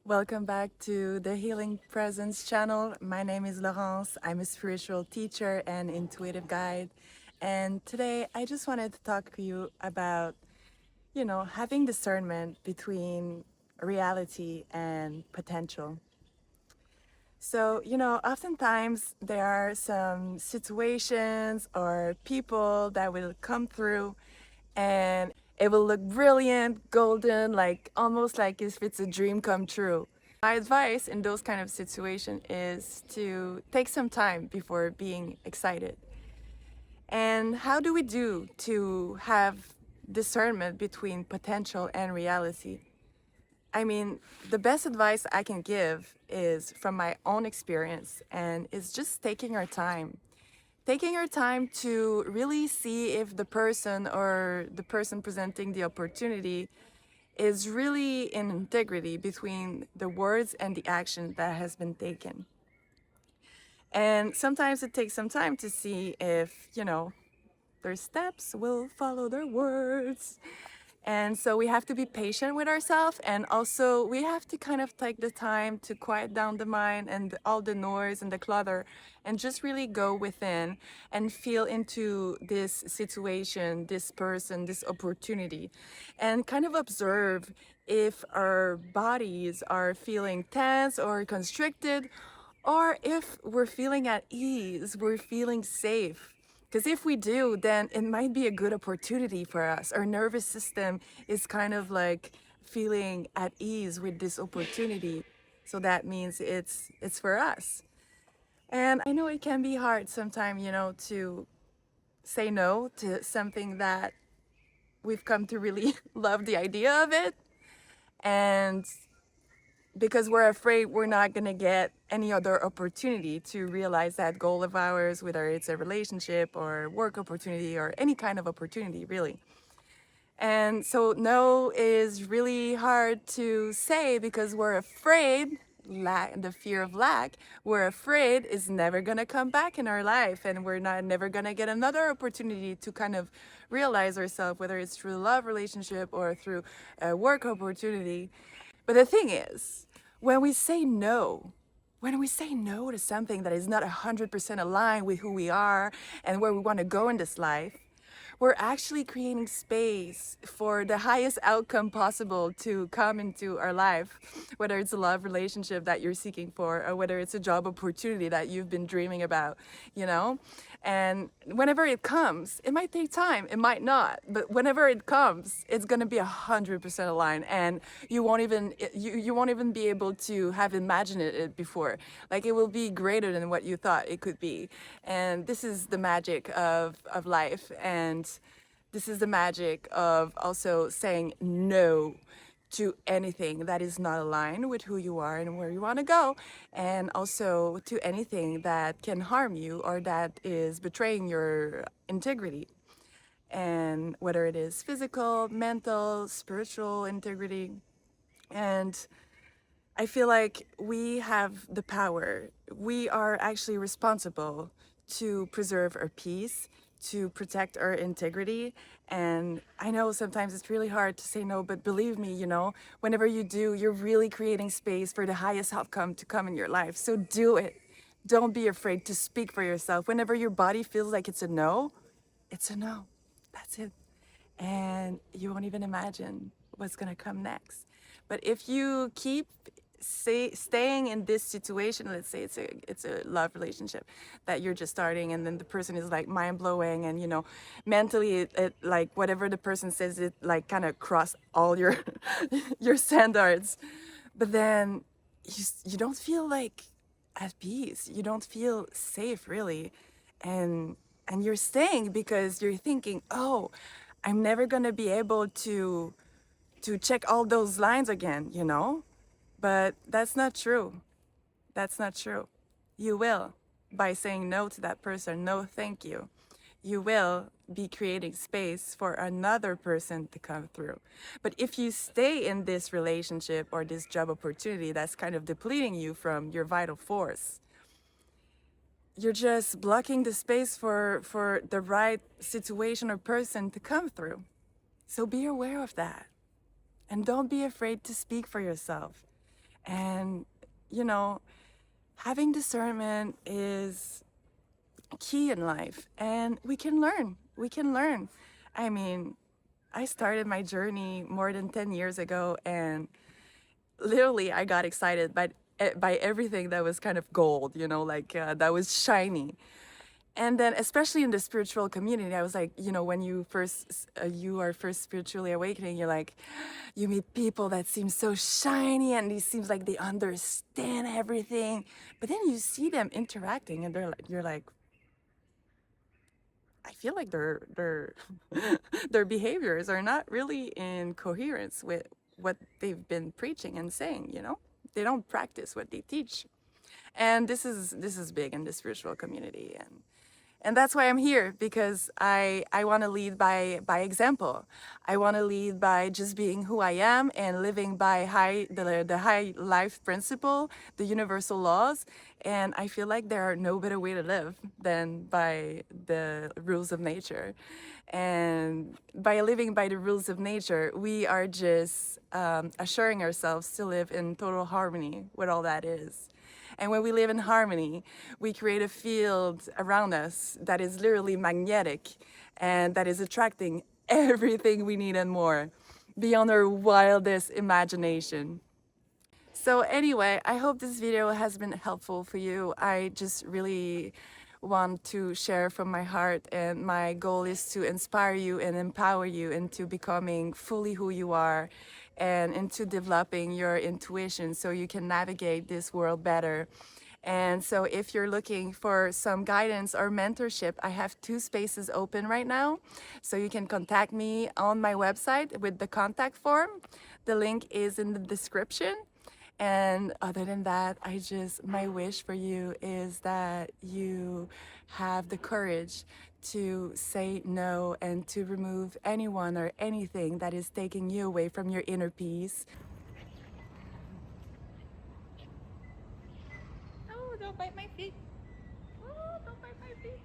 Welcome back to the Healing Presence channel. My name is Laurence. I'm a spiritual teacher and intuitive guide. And today I just wanted to talk to you about, having discernment between reality and potential. So, oftentimes there are some situations or people that will come through and it will look brilliant, golden, like almost like if it's a dream come true. My advice in those kind of situations is to take some time before being excited. And how do we do to have discernment between potential and reality? I mean, the best advice I can give is from my own experience, and it's just taking our time. Taking our time to really see if the person or the person presenting the opportunity is really in integrity between the words and the action that has been taken. And sometimes it takes some time to see if, their steps will follow their words. And so we have to be patient with ourselves, and also we have to kind of take the time to quiet down the mind and all the noise and the clutter and just really go within and feel into this situation, this person, this opportunity, and kind of observe if our bodies are feeling tense or constricted, or if we're feeling at ease, we're feeling safe. Because if we do, then it might be a good opportunity for us. Our nervous system is kind of like feeling at ease with this opportunity. So that means it's for us. And I know it can be hard sometimes, to say no to something that we've come to really love the idea of it. And because we're afraid we're not going to get any other opportunity to realize that goal of ours, whether it's a relationship or work opportunity or any kind of opportunity, really. And so, no is really hard to say because we're afraid, the fear of lack, we're afraid is never going to come back in our life, and we're not never going to get another opportunity to kind of realize ourselves, whether it's through love relationship or through a work opportunity. But the thing is, when we say no, when we say no to something that is not 100% aligned with who we are and where we want to go in this life, we're actually creating space for the highest outcome possible to come into our life, whether it's a love relationship that you're seeking for or whether it's a job opportunity that you've been dreaming about, you know? And whenever it comes, it might take time, it might not, but whenever it comes, it's gonna be 100% aligned, and you won't even be able to have imagined it before. Like, it will be greater than what you thought it could be. And this is the magic of life, and this is the magic of also saying no to anything that is not aligned with who you are and where you want to go, and also to anything that can harm you or that is betraying your integrity. And whether it is physical, mental, spiritual integrity. And I feel like we have the power. We are actually responsible to preserve our peace, to protect our integrity. And I know sometimes it's really hard to say no, but believe me, whenever you do, you're really creating space for the highest outcome to come in your life. So do it. Don't be afraid to speak for yourself. Whenever your body feels like it's a no, it's a no. That's it. And you won't even imagine what's going to come next. But if you keep staying in this situation, let's say it's a love relationship that you're just starting, and then the person is like mind blowing, and mentally it like whatever the person says, it like kind of cross all your your standards, but then you don't feel like at peace, you don't feel safe really, and you're staying because you're thinking, oh, I'm never gonna be able to check all those lines again, but that's not true. That's not true. You will, by saying no to that person, no thank you. You will be creating space for another person to come through. But if you stay in this relationship or this job opportunity that's kind of depleting you from your vital force, you're just blocking the space for the right situation or person to come through. So be aware of that. And don't be afraid to speak for yourself. And, you know, having discernment is key in life, and we can learn. We can learn. I mean, I started my journey more than 10 years ago, and literally I got excited by everything that was kind of gold, like that was shiny. And then especially in the spiritual community, I was like, when you are first spiritually awakening, you're like, you meet people that seem so shiny and it seems like they understand everything. But then you see them interacting and you're like, I feel like their their behaviors are not really in coherence with what they've been preaching and saying, They don't practice what they teach. And this is big in the spiritual community, and that's why I'm here, because I want to lead by example. I want to lead by just being who I am and living by the high life principle, the universal laws. And I feel like there are no better way to live than by the rules of nature. And by living by the rules of nature, we are just assuring ourselves to live in total harmony with all that is. And when we live in harmony, we create a field around us that is literally magnetic and that is attracting everything we need and more beyond our wildest imagination. So anyway, I hope this video has been helpful for you. I just really want to share from my heart, and my goal is to inspire you and empower you into becoming fully who you are and into developing your intuition so you can navigate this world better. And so if you're looking for some guidance or mentorship, I have 2 spaces open right now. So you can contact me on my website with the contact form. The link is in the description. And other than that, my wish for you is that you have the courage to say no and to remove anyone or anything that is taking you away from your inner peace. Oh, don't bite my feet. Oh, don't bite my feet.